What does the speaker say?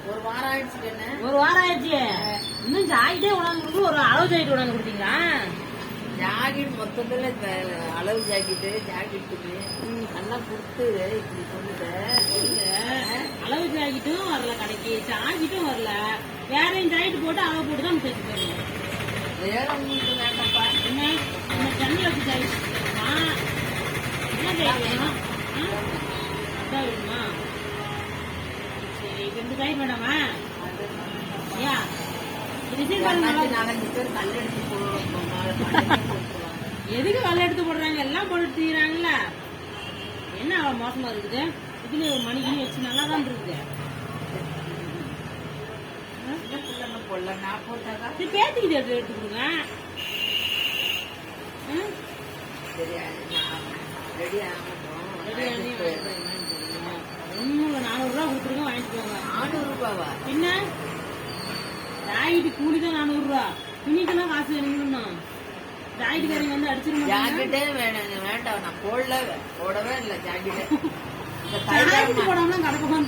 ஒரு வாரம் ஆயிடுச்சு. என்ன ஒரு வாரம் ஆயிடுச்சு. இன்னும் ஜாக்கெட்டே உணர்ந்து ஒரு அளவு ஜாக்கெட் உணர்ந்து கொடுத்தீங்களா? ஜாக்கெட் மொத்தத்துல அளவு ஜாக்கெட்டுக்கு எல்லாம் கொடுத்து இப்படி சொல்லுது. அளவு ஜாக்கெட்டும் வரல, கடைக்கு ஜாக்கெட்டும் வரல. வேறையும் ஜாக்கெட் போட்டு அளவு போட்டு தான் தைச்சு போயிருங்க. வேற உங்களுக்கு வேண்டாம்ப்பா. என்ன நம்ம தண்ணி வச்சு ஜாக்கெட் என்ன ஜாக்கெட் வேணும்? அதான் வேணுமா? சரி, 2 ஜாக்கெட் வேண்டாமா? ஐயா நாலஞ்சு பேர் கல் எடுத்து போடுவாங்க. எதுக்கு கல் எடுத்து போடுறாங்க? எல்லாம் போட்டு தீராங்கல்ல. என்ன அவ்வளவு மோசமா இருக்குது? இதுல ஒரு மணிக்கு வச்சு நல்லா தான் இருக்குது. போடல நான் போட்டாக்கா பேத்திக்கிட்டு எடுத்து கொடுங்க. சரி, ரெடி ஆகட்டும். ஒன்னும் 400 ரூபா கொடுத்துருங்க, வாங்கிட்டு போங்க. 400 ரூபாவா? என்ன ஜாக்கெட்டு கூலிதான் 400 ரூபா. துணிக்கெல்லாம் காசு வேணும்னா ஜாக்கெட்டுக்காரங்க வந்து அடிச்சிருங்க. ஜாக்கெட்டே வேண்டாம், நான் போடவே இல்லை ஜாக்கெட்டு. ஜாக்கெட்டு போடாமலாம் கடை போகாம